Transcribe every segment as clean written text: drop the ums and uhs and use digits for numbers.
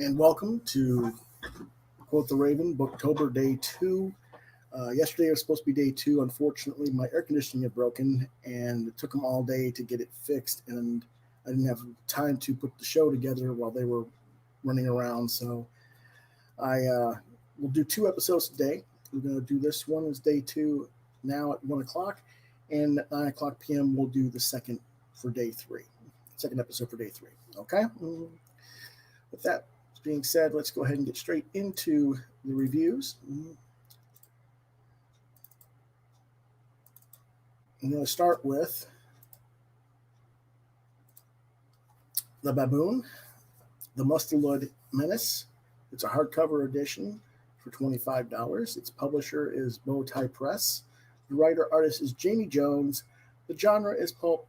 And welcome to Quoth the Raven, Booktober Day 2. Yesterday was supposed to be Day 2. Unfortunately, my air conditioning had broken, and it took them all day to get it fixed, and I didn't have time to put the show together while they were running around. So I will do 2 episodes today. We're going to do this one as Day 2 now at 1 o'clock, and at 9 o'clock p.m. we'll do the second for Day 3. Second episode for Day 3. Okay? With that being said, let's go ahead and get straight into the reviews. I'm going to start with The Baboon, The MUSTELID MENACE. It's a hardcover edition for $25. Its publisher is Bowtie Press. The writer-artist is Jamie Jones. The genre is pulp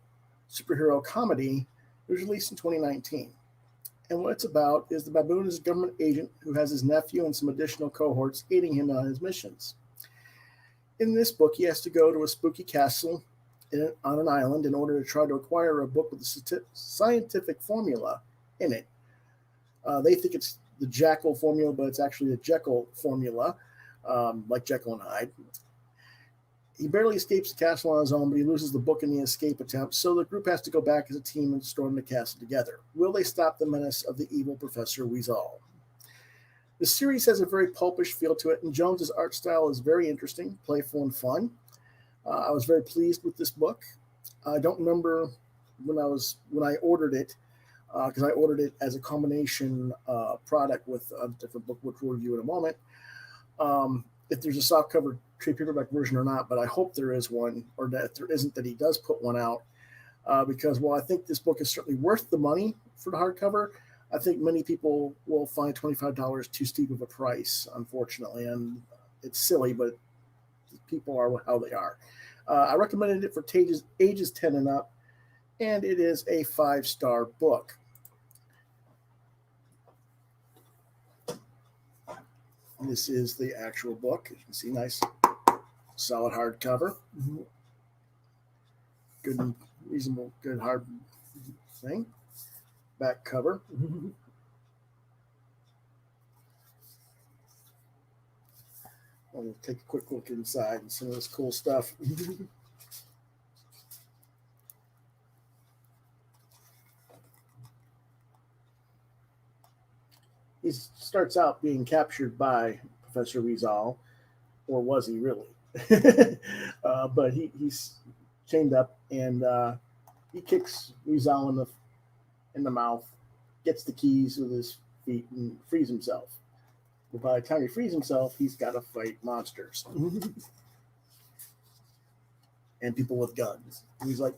superhero comedy. It was released in 2019. And what it's about is the Baboon is a government agent who has his nephew and some additional cohorts aiding him on his missions. In this book, he has to go to a spooky castle on an island in order to try to acquire a book with a scientific formula in it. They think it's the Jackal formula, but it's actually the Jekyll formula, like Jekyll and Hyde. He barely escapes the castle on his own, but he loses the book in the escape attempt, so the group has to go back as a team and storm the castle together. Will they stop the menace of the evil Professor Weasel? The series has a very pulpish feel to it, and Jones's art style is very interesting, playful, and fun. I was very pleased with this book. I don't remember when I ordered it, because I ordered it as a combination product with a different book, which we'll review in a moment. If there's a softcover trade paperback version or not, but I hope there is one, or that if there isn't, that he does put one out. Because while I think this book is certainly worth the money for the hardcover, I think many people will find $25 too steep of a price, unfortunately. And it's silly, but people are how they are. I recommended it for ages 10 and up, and it is a 5-star book. This is the actual book. As you can see, nice, solid hardcover. Good, reasonable, good hard thing. Back cover. I'll take a quick look inside and some of this cool stuff. He starts out being captured by Professor Weasel, or was he really? But he's chained up, and he kicks Weasel in the mouth, gets the keys with his feet, and frees himself. But by the time he frees himself, he's got to fight monsters and people with guns. And he's like,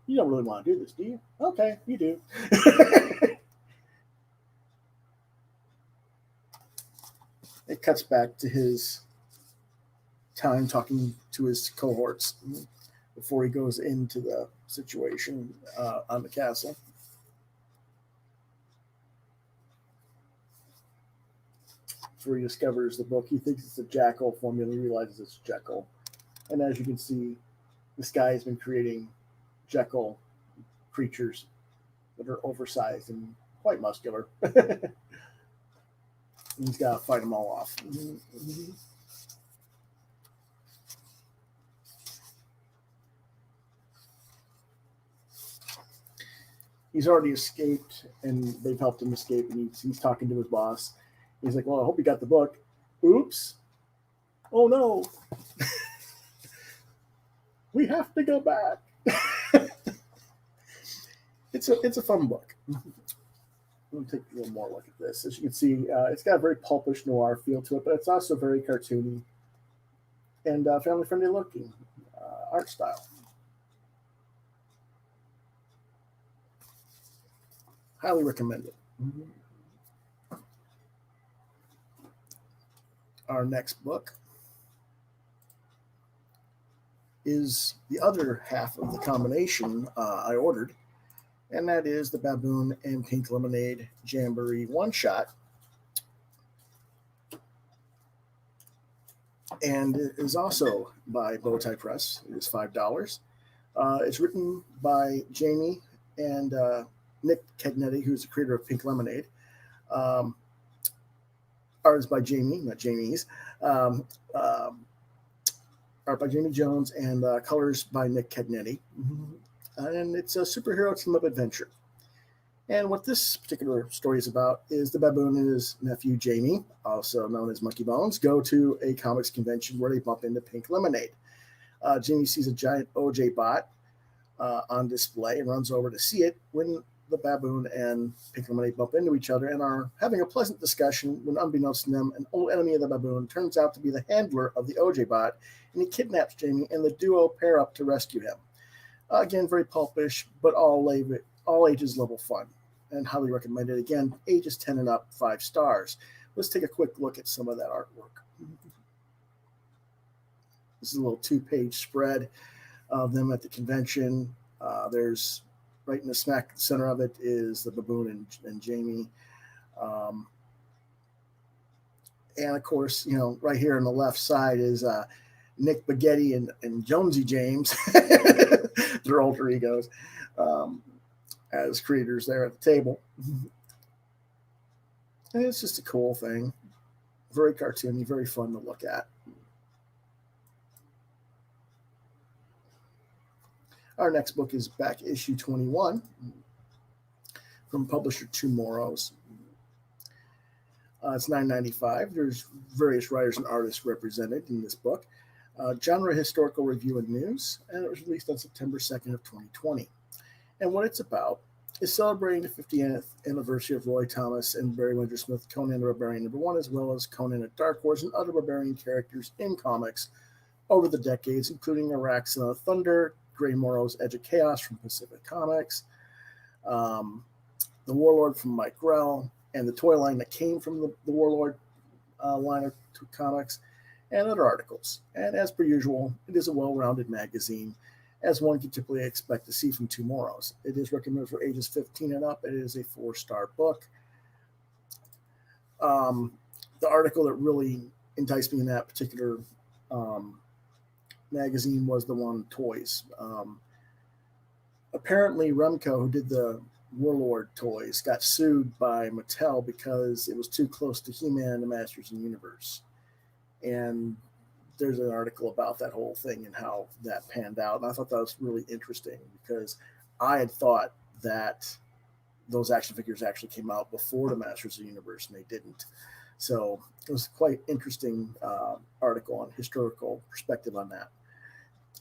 "You don't really want to do this, do you?" "Okay, you do." It cuts back to his time talking to his cohorts before he goes into the situation on the castle. That's where he discovers the book. He thinks it's a Jackal formula. He realizes it's Jekyll. And as you can see, this guy has been creating Jekyll creatures that are oversized and quite muscular. He's got to fight them all off. He's already escaped, and they've helped him escape, and he's talking to his boss. He's like, "Well, I hope you got the book." "Oops. Oh, no. We have to go back." It's a fun book. Let me take a little more look at this. As you can see, it's got a very pulpish noir feel to it, but it's also very cartoony and family-friendly looking art style. Highly recommend it. Our next book is the other half of the combination I ordered, and that is the Baboon and Pink Lemonade Jamboree one-shot. And it is also by Bowtie Press. It is $5. It's written by Jamie and Nick Cagnetti, who's the creator of Pink Lemonade. Art is by Jamie, not Jamie's. Um, Art by Jamie Jones and colors by Nick Cagnetti. And it's a superhero team-up adventure. And what this particular story is about is the Baboon and his nephew Jamie, also known as Monkey Bones, go to a comics convention where they bump into Pink Lemonade. Jamie sees a giant OJ bot on display and runs over to see it when the Baboon and Pink Lemonade bump into each other and are having a pleasant discussion when, unbeknownst to them, an old enemy of the Baboon turns out to be the handler of the OJ bot, and he kidnaps Jamie, and the duo pair up to rescue him. Again, very pulpish, but all ages level fun, and highly recommended. Again, ages 10 and up, 5 stars. Let's take a quick look at some of that artwork. This is a little 2-page spread of them at the convention. There's right in the smack center of it is the Baboon and Jamie. And of course, right here on the left side is Nick Baghetti and Jonesy James, their alter egos, as creators there at the table. And it's just a cool thing. Very cartoony, very fun to look at. Our next book is back issue 21 from publisher Tomorrow's. It's $9.95. There's various writers and artists represented in this book. Genre historical review and news, and it was released on September 2nd of 2020. And what it's about is celebrating the 50th anniversary of Roy Thomas and Barry Windsor Smith, Conan the Barbarian #1, as well as Conan at Dark Wars and other barbarian characters in comics over the decades, including Iraq Son of Thunder, Gray Morrow's Edge of Chaos from Pacific Comics, The Warlord from Mike Grell, and the toy line that came from the Warlord line of comics, and other articles. And as per usual, it is a well-rounded magazine, as one can typically expect to see from Tomorrow's. It is recommended for ages 15 and up. It is a 4-star book. The article that really enticed me in that particular magazine was the one on toys. Apparently, Remco, who did the Warlord toys, got sued by Mattel because it was too close to He-Man and the Masters of the Universe. And there's an article about that whole thing and how that panned out. And I thought that was really interesting because I had thought that those action figures actually came out before the Masters of the Universe, and they didn't. So it was quite interesting article on historical perspective on that.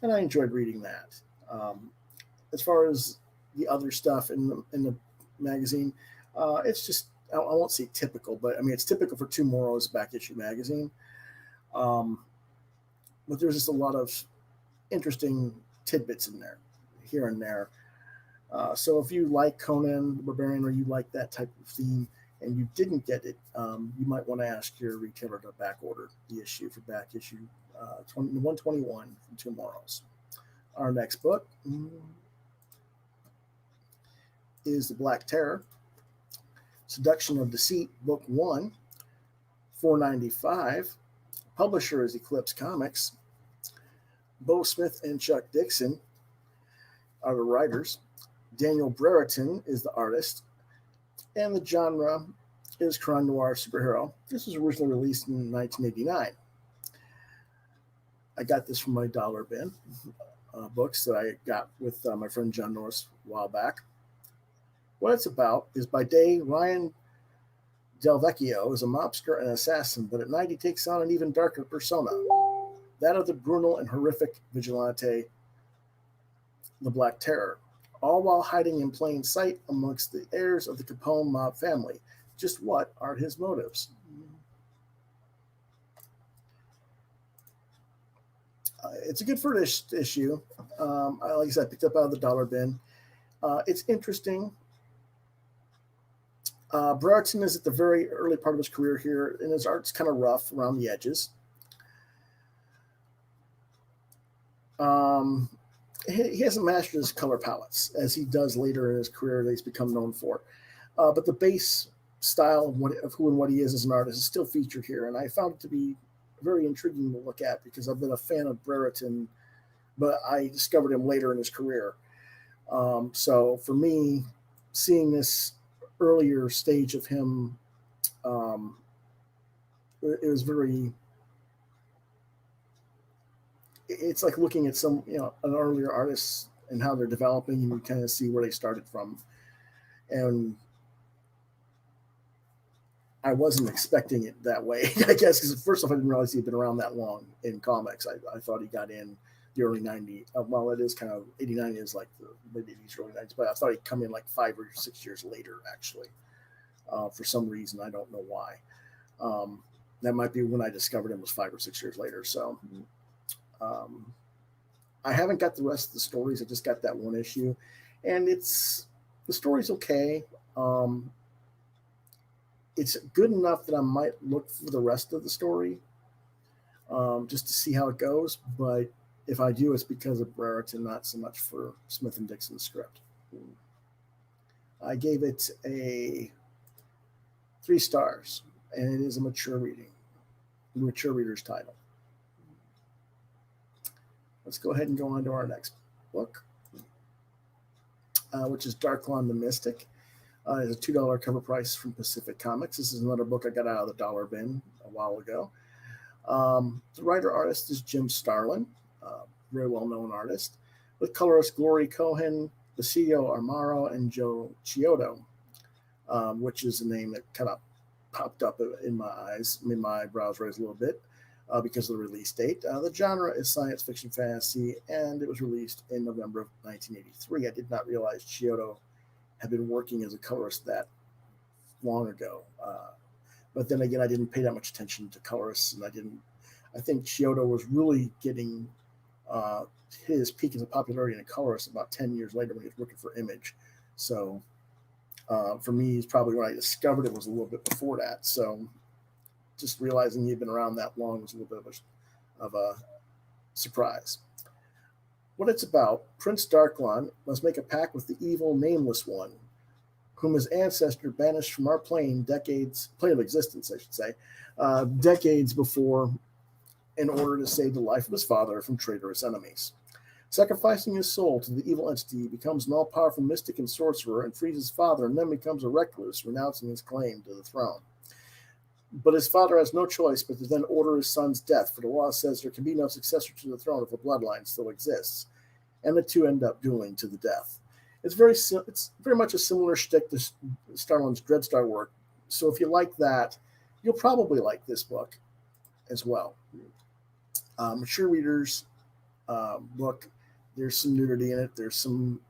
And I enjoyed reading that. As far as the other stuff in the magazine, it's just, I won't say typical, but I mean, it's typical for Tomorrow's back issue magazine. But there's just a lot of interesting tidbits in there, here and there. So if you like Conan the Barbarian or you like that type of theme and you didn't get it, you might want to ask your retailer to back order the issue for back issue 121 from Tomorrow's. Our next book is The Black Terror, Seduction of Deceit, Book 1, $4.95. Publisher is Eclipse Comics. Bo Smith and Chuck Dixon are the writers. Daniel Brereton is the artist. And the genre is crime noir superhero. This was originally released in 1989. I got this from my dollar bin books that I got with my friend John Norris a while back. What it's about is by day, Ryan Del Vecchio is a mobster and assassin, but at night he takes on an even darker persona, that of the brutal and horrific vigilante, the Black Terror, all while hiding in plain sight amongst the heirs of the Capone mob family. Just what are his motives? It's a good first issue. Like I said, I picked up out of the dollar bin. It's interesting. Brereton is at the very early part of his career here, and his art's kind of rough around the edges. He hasn't mastered his color palettes, as he does later in his career that he's become known for. But the base style of who and what he is as an artist is still featured here, and I found it to be very intriguing to look at because I've been a fan of Brereton, but I discovered him later in his career. So for me, seeing this earlier stage of him it was very. It's like looking at some, an earlier artist and how they're developing, and you kind of see where they started from. And I wasn't expecting it that way, I guess, because first off, I didn't realize he'd been around that long in comics. I thought he got in the early 90s. Well, it is kind of 89 is like the mid 80s, early 90s, but I thought he'd come in like 5 or 6 years later, actually, for some reason. I don't know why. That might be when I discovered him was 5 or 6 years later. So I haven't got the rest of the stories. I just got that one issue, and the story's okay. It's good enough that I might look for the rest of the story just to see how it goes. But if I do, it's because of Brereton, not so much for Smith and Dixon's script. I gave it a 3 stars, and it is a mature reader's title. Let's go ahead and go on to our next book, which is Darklon the Mystic. It's a $2 cover price from Pacific Comics. This is another book I got out of the dollar bin a while ago. The writer-artist is Jim Starlin, very well-known artist, with colorist Glory Cohen, Basilio Armaro, and Joe Chiodo, which is a name that kind of popped up in my eyes, made my eyebrows raise a little bit because of the release date. The genre is science fiction fantasy, and it was released in November of 1983. I did not realize Chiodo had been working as a colorist that long ago. But then again, I didn't pay that much attention to colorists, and I think Chiodo was really getting his peak as a popularity in a colorist about 10 years later when he was working for Image. So for me, it's probably when I discovered it was a little bit before that. So just realizing he'd been around that long was a little bit of a surprise. What it's about: Prince Darklon must make a pact with the evil Nameless One, whom his ancestor banished from our plane of existence, I should say, decades before, in order to save the life of his father from traitorous enemies. Sacrificing his soul to the evil entity, he becomes an all-powerful mystic and sorcerer and frees his father, and then becomes a recluse, renouncing his claim to the throne. But his father has no choice but to then order his son's death, for the law says there can be no successor to the throne if a bloodline still exists. And the two end up dueling to the death. It's very much a similar shtick to Starlin's Dreadstar work. So if you like that, you'll probably like this book as well. Mature readers book. There's some nudity in it. There's some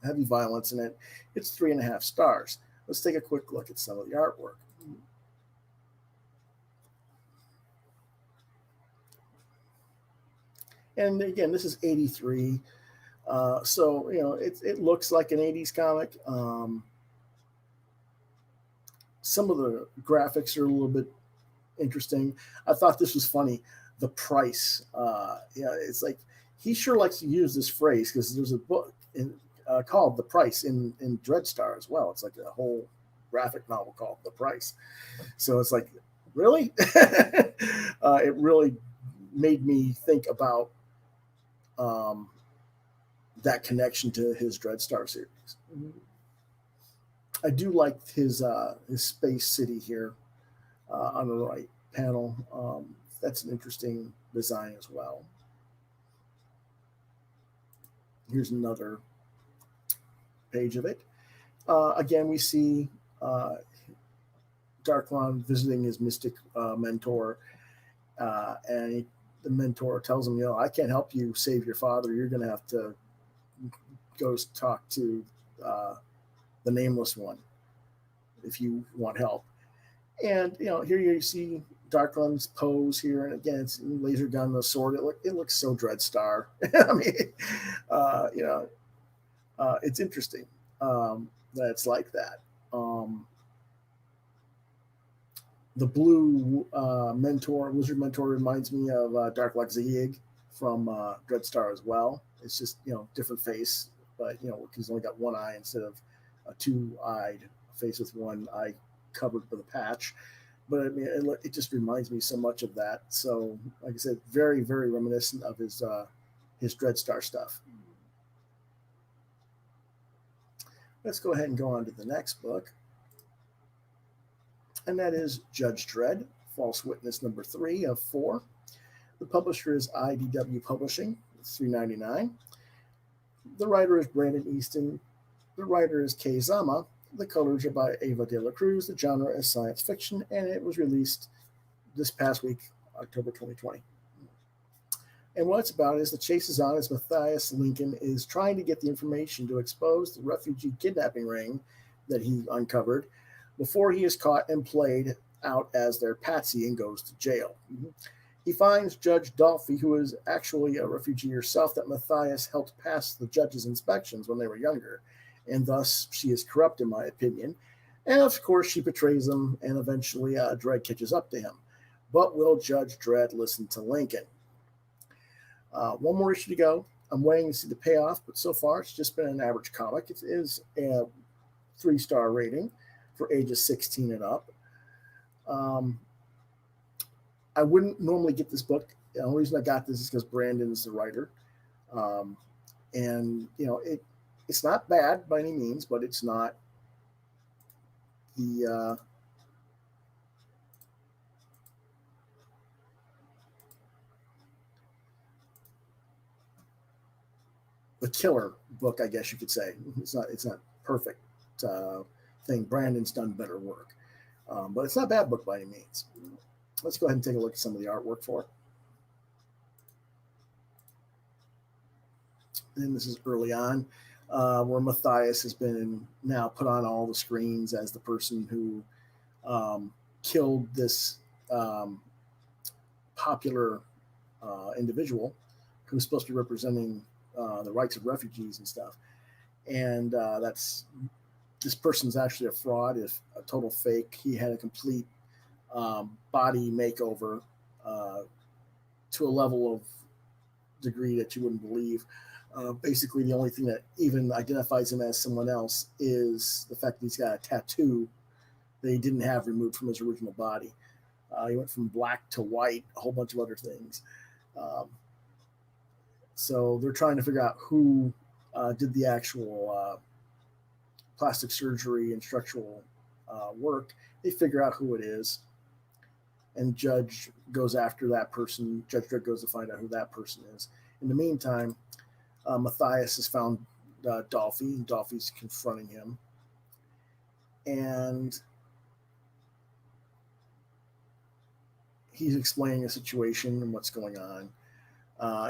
heavy violence in it. It's 3.5 stars. Let's take a quick look at some of the artwork. And again, this is 83. So, it looks like an 80s comic. Some of the graphics are a little bit interesting. I thought this was funny. The price. It's like he sure likes to use this phrase because there's a book called The Price in Dreadstar as well. It's like a whole graphic novel called The Price. So it's like, really? It really made me think about that connection to his Dreadstar series. I do like his space city here on the right panel. That's an interesting design as well. Here's another page of it. Again, we see Darklon visiting his mystic mentor, and the mentor tells him, I can't help you save your father. You're going to have to go talk to the Nameless One if you want help. And here you see Darklon's pose here, and again, it's laser gun, the sword. It looks so Dreadstar. I mean, it's interesting that it's like that. The blue wizard mentor reminds me of Darklok Zahig from Dreadstar as well. It's just different face, but he's only got one eye instead of a 2-eyed face with one eye covered with a patch. But I mean, it just reminds me so much of that. So, like I said, very, very reminiscent of his Dreadstar stuff. Let's go ahead and go on to the next book, and that is Judge Dredd False Witness number 3 of 4. The publisher is IDW Publishing. It's $3.99. The writer is Brandon Easton. The writer is Kei Zama. The colors are by Ava de la Cruz. The genre is science fiction, and it was released this past week, October 2020. And what it's about is the chase is on as Matthias Lincoln is trying to get the information to expose the refugee kidnapping ring that he uncovered before he is caught and played out as their patsy and goes to jail. He finds Judge Dolphy, who is actually a refugee herself, that Matthias helped pass the judge's inspections when they were younger, and thus she is corrupt, in my opinion. And of course, she betrays him, and eventually Dredd catches up to him. But will Judge Dredd listen to Lincoln? One more issue to go. I'm waiting to see the payoff, but so far it's just been an average comic. It is a 3-star rating for ages 16 and up. I wouldn't normally get this book. The only reason I got this is because Brandon's the writer. And, you know, it's not bad by any means, but it's not the killer book, I guess you could say. It's not perfect thing. Brandon's done better work, but it's not a bad book by any means. Let's go ahead and take a look at some of the artwork for it. And this is early on, where Matthias has been now put on all the screens as the person who killed this popular individual who's supposed to be representing the rights of refugees and stuff. And this person's actually a fraud, a total fake. He had a complete body makeover to a level of degree that you wouldn't believe. Basically, the only thing that even identifies him as someone else is the fact that he's got a tattoo that he didn't have removed from his original body. He went from black to white, a whole bunch of other things. So they're trying to figure out who did the actual plastic surgery and structural work. They figure out who it is, and Judge goes after that person. Judge Dredd goes to find out who that person is. In the meantime, Matthias has found Dolphy, and Dolphy's confronting him. And he's explaining the situation and what's going on.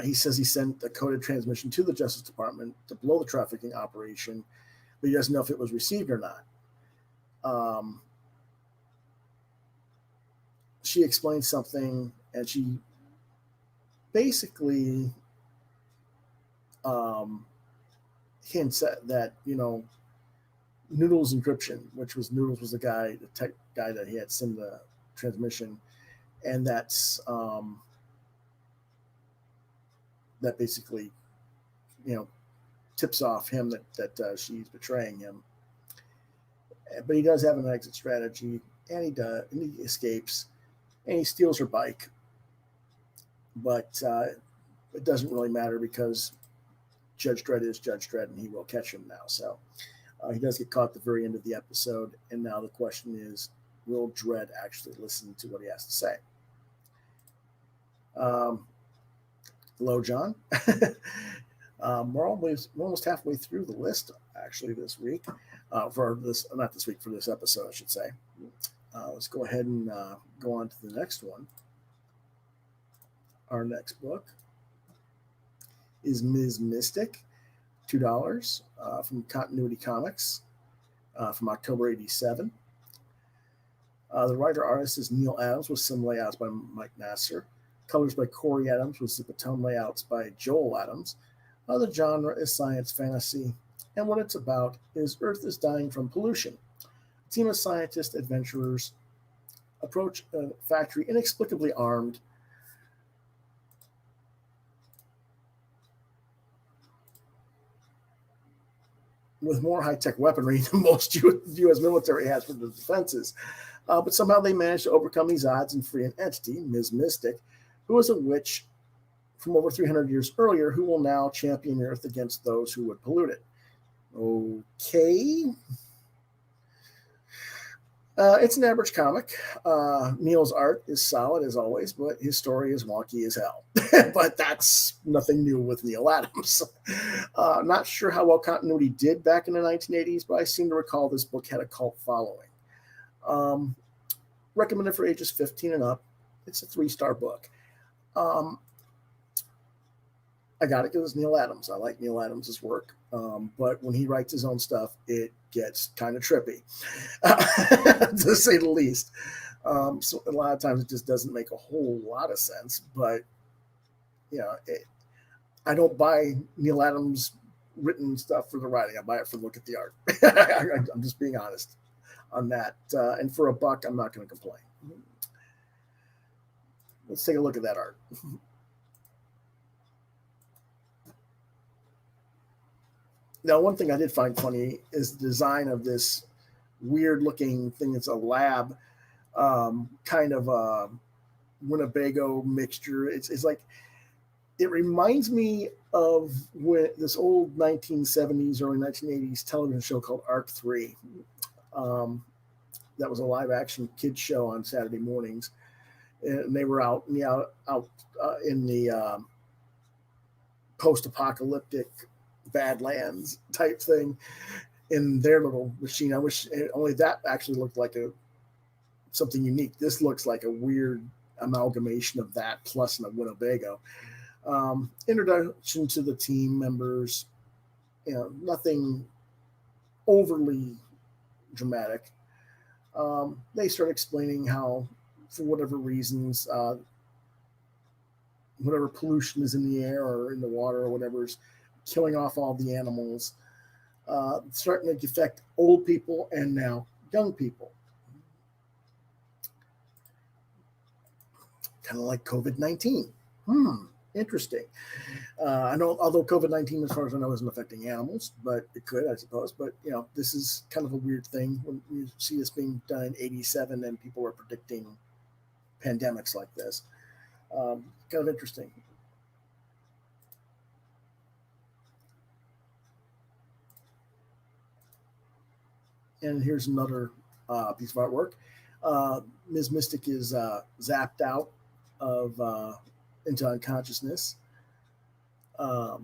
He says he sent a coded transmission to the Justice Department to blow the trafficking operation, but he doesn't know if it was received or not. She explains something, and she basically hints at that, you know, Noodles' encryption, which was Noodles was the guy, the tech guy that he had sent the transmission, and that's that basically, you know, tips off him that she's betraying him. But he does have an exit strategy, and he escapes, and he steals her bike. But it doesn't really matter because Judge Dredd is Judge Dredd, and he will catch him now. So he does get caught at the very end of the episode, and now the question is, will Dredd actually listen to what he has to say? Hello, John. We're almost halfway through the list, actually, this week. For this episode, I should say. Let's go ahead and go on to the next one. Our next book is Ms. Mystic, $2 from Continuity Comics from October 87. The writer-artist is Neil Adams with some layouts by Mike Nasser. Colors by Corey Adams with Zipatone layouts by Joel Adams. The genre is science fantasy, and what it's about is Earth is dying from pollution. A team of scientists adventurers approach a factory inexplicably armed. With more high-tech weaponry than most U.S. military has for the defenses. But somehow they manage to overcome these odds and free an entity, Ms. Mystic, who is a witch from over 300 years earlier who will now champion Earth against those who would pollute it. Okay. It's an average comic. Neil's art is solid as always, but his story is wonky as hell. But that's nothing new with Neil Adams. Not sure how well continuity did back in the 1980s, but I seem to recall this book had a cult following. Recommended for ages 15 and up. It's a 3-star book. I got it because Neil Adams. I like Neil Adams' work. But when he writes his own stuff, it gets kind of trippy, to say the least. So a lot of times it just doesn't make a whole lot of sense. But, you know, I don't buy Neil Adams written stuff for the writing. I buy it for the look at the art. I'm just being honest on that. And for $1, I'm not going to complain. Let's take a look at that art. Now, one thing I did find funny is the design of this weird-looking thing. It's a lab, kind of a Winnebago mixture. It's like, it reminds me of this old 1970s, early 1980s television show called Arc 3. That was a live-action kids show on Saturday mornings, and they were out in the post-apocalyptic Badlands type thing in their little machine. I wish only that actually looked like something unique. This looks like a weird amalgamation of that plus in a Winnebago. Introduction to the team members, nothing overly dramatic. They start explaining how, for whatever reasons, whatever pollution is in the air or in the water or whatever's killing off all the animals, starting to affect old people and now young people. Kind of like COVID-19. Interesting. I know, although COVID-19, as far as I know, isn't affecting animals, but it could, I suppose. But, this is kind of a weird thing when you see this being done in 87 and people were predicting pandemics like this. Kind of interesting. And here's another piece of artwork. Ms. Mystic is zapped out of into unconsciousness by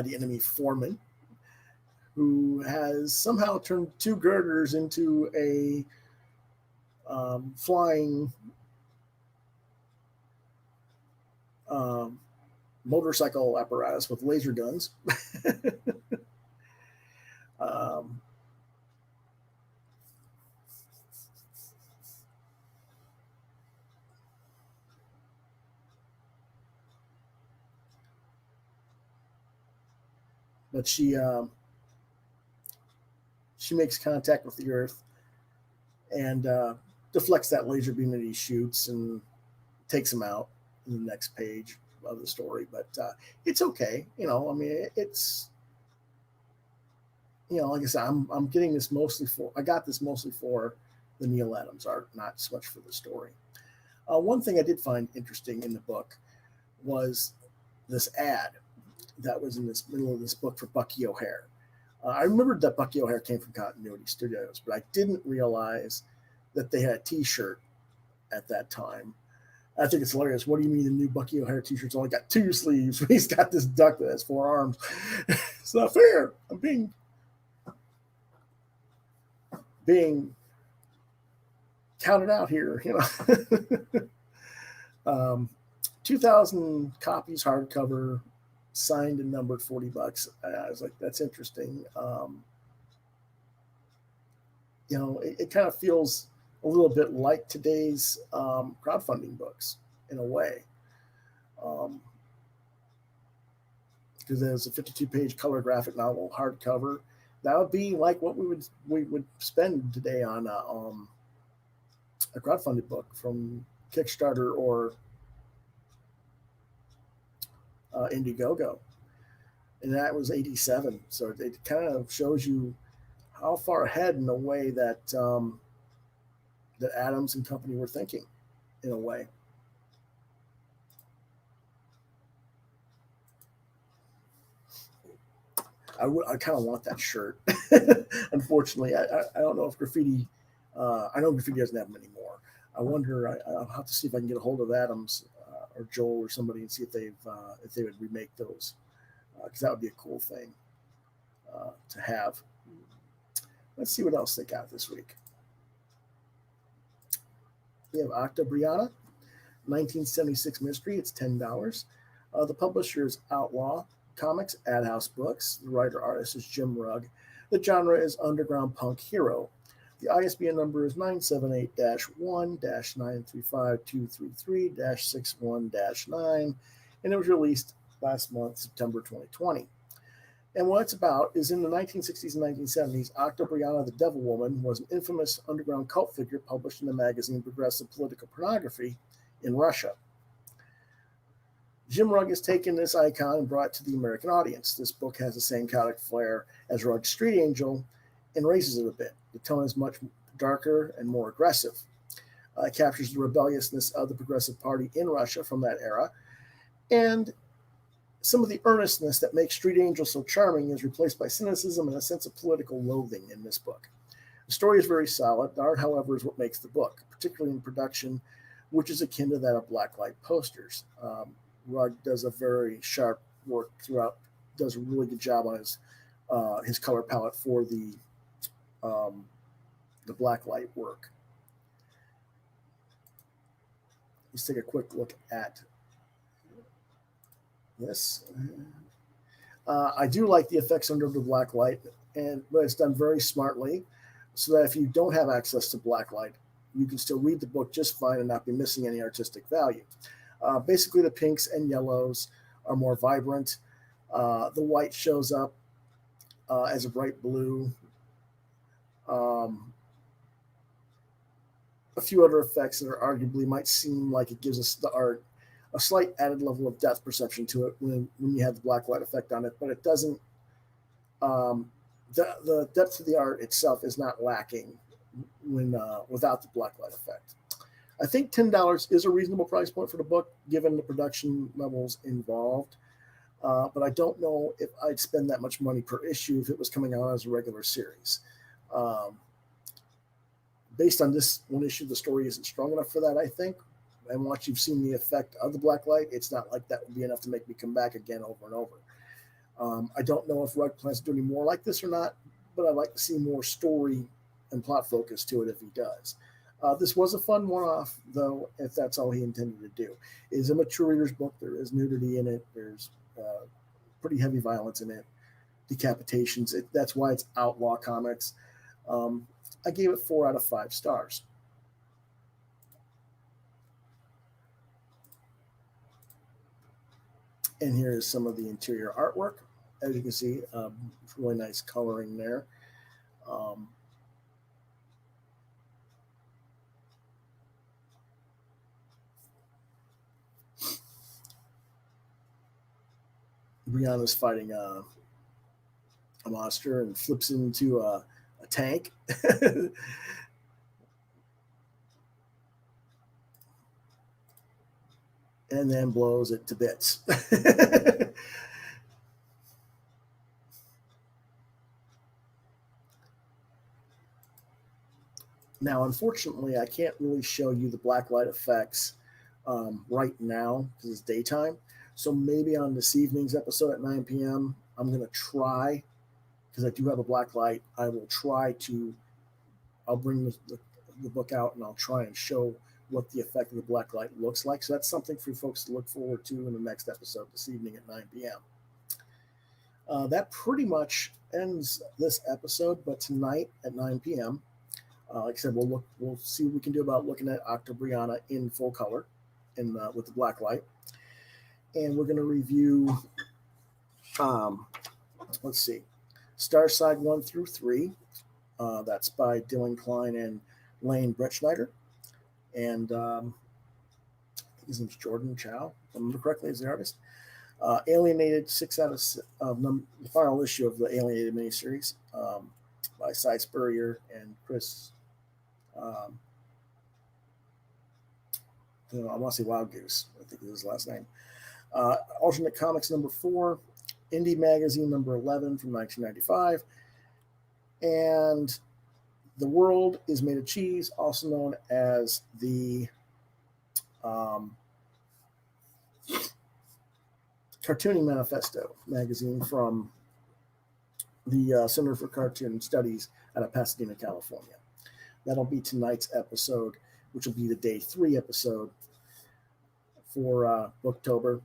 the enemy foreman, who has somehow turned 2 girders into a flying motorcycle apparatus with laser guns. But she makes contact with the Earth and deflects that laser beam that he shoots and takes him out in the next page of the story. But it's okay, it's, like I said, I'm getting this mostly for, I got this mostly for the Neil Adams art, not so much for the story. One thing I did find interesting in the book was this ad that was in this middle of this book for Bucky O'Hare. I remembered that Bucky O'Hare came from Continuity Studios, but I didn't realize that they had a T-shirt at that time. I think it's hilarious. What do you mean the new Bucky O'Hare T-shirt's only got 2 sleeves? He's got this duck that has 4 arms. It's not fair. I'm being counted out here, 2,000 copies hardcover, signed and numbered, $40. I was like, that's interesting. It kind of feels a little bit like today's crowdfunding books in a way, because there's a 52-page color graphic novel hardcover. That would be like what we would spend today on a crowdfunded book from Kickstarter or Indiegogo, and that was 87. So it kind of shows you how far ahead in a way that that Adams and company were thinking, in a way. I kind of want that shirt. Unfortunately, I don't know if graffiti. I know graffiti doesn't have them anymore. I wonder. I'll have to see if I can get a hold of Adams or Joel or somebody and see if they would remake those, because that would be a cool thing to have. Let's see what else they got this week. We have OCTOBRIANA, 1976 mystery. It's $10. The publisher is Outlaw Comics, Ad House Books. The writer-artist is Jim Rugg. The genre is underground punk hero. The ISBN number is 978-1-935-233-61-9, and it was released last month, September 2020. And what it's about is in the 1960s and 1970s, OCTOBRIANA the Devil Woman was an infamous underground cult figure published in the magazine Progressive Political Pornography in Russia. Jim Rugg has taken this icon and brought it to the American audience. This book has the same chaotic flair as Rugg's Street Angel and raises it a bit. The tone is much darker and more aggressive. It captures the rebelliousness of the Progressive Party in Russia from that era, and some of the earnestness that makes Street Angel so charming is replaced by cynicism and a sense of political loathing in this book. The story is very solid. The art, however, is what makes the book, particularly in production, which is akin to that of blacklight posters. Rugg does a very sharp work throughout, does a really good job on his color palette for the blacklight work. Let's take a quick look at this. I do like the effects under the black light, but it's done very smartly so that if you don't have access to black light, you can still read the book just fine and not be missing any artistic value. Basically, the pinks and yellows are more vibrant. The white shows up as a bright blue. A few other effects that are arguably might seem like it gives us the art a slight added level of depth perception to it when you have the black light effect on it, but it doesn't. The depth of the art itself is not lacking when without the black light effect. I think $10 is a reasonable price point for the book, given the production levels involved. But I don't know if I'd spend that much money per issue if it was coming out as a regular series. Based on this one issue, the story isn't strong enough for that, I think. And once you've seen the effect of the black light, it's not like that would be enough to make me come back again over and over. I don't know if Rugg plans to do any more like this or not, but I'd like to see more story and plot focus to it if he does. This was a fun one-off, though, if that's all he intended to do. It is a mature reader's book. There is nudity in it. There's pretty heavy violence in it, decapitations. That's why it's Outlaw Comics. I gave it 4 out of 5 stars. And here is some of the interior artwork. As you can see, really nice coloring there. Brianna's fighting a monster and flips into a tank. And then blows it to bits. Now, unfortunately, I can't really show you the blacklight effects right now because it's daytime. So maybe on this evening's episode at 9 p.m., I'm going to try, because I do have a black light, I'll bring the book out and I'll try and show what the effect of the black light looks like. So that's something for folks to look forward to in the next episode this evening at 9 p.m. That pretty much ends this episode, but tonight at 9 p.m., like I said, we'll see what we can do about looking at OCTOBRIANA in full color and with the black light. And we're going to review, let's see, Starside 1 through 3. That's by Dylan Klein and Lane Bretschneider. And his name's Jordan Chow, if I remember correctly, is the artist. Alienated, 6 out of the final issue of the Alienated miniseries by Cy Spurrier and Chris. I want to say Wild Goose, I think is his last name. Alternate Comics number 4, Indie Magazine number 11 from 1995. And The World is Made of Cheese, also known as the Cartooning Manifesto magazine from the Center for Cartoon Studies out of Pasadena, California. That'll be tonight's episode, which will be the day 3 episode for Booktober.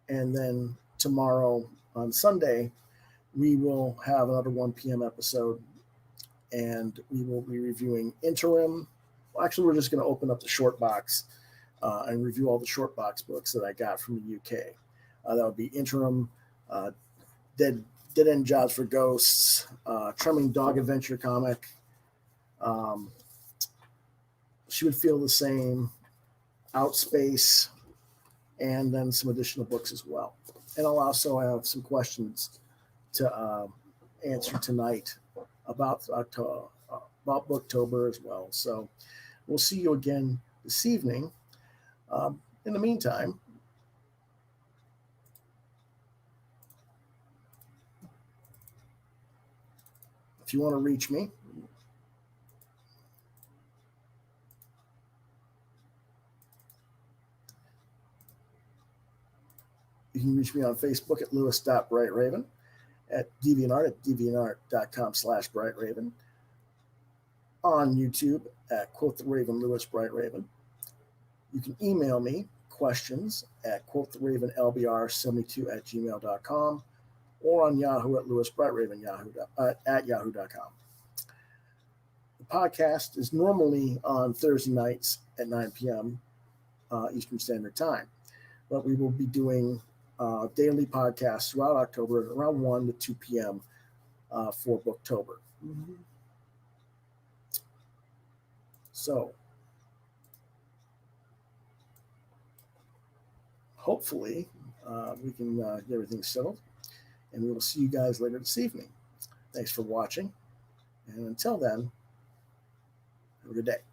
And then tomorrow on Sunday, we will have another 1 p.m. episode, and we will be reviewing Interim. Well, actually, we're just going to open up the short box and review all the short box books that I got from the UK. That would be Interim, Dead End Jobs for Ghosts, Trimming Dog Adventure comic. She Would Feel the Same, Outspace, and then some additional books as well. And I'll also have some questions to answer tonight about Booktober as well. So we'll see you again this evening. In the meantime, if you want to reach me, you can reach me on Facebook at lewis.brightraven, at DeviantArt at deviantart.com/brightraven, on YouTube at Quoth the Raven Lewis Brightraven. You can email me questions at quotheravenlbr72@gmail.com, or on Yahoo at lewisbrightraven at yahoo.com. The podcast is normally on Thursday nights at 9 p.m. Eastern Standard Time, but we will be doing daily podcasts throughout October around 1 to 2 p.m. For Booktober. So hopefully we can get everything settled, and we will see you guys later this evening. Thanks for watching, and until then, have a good day.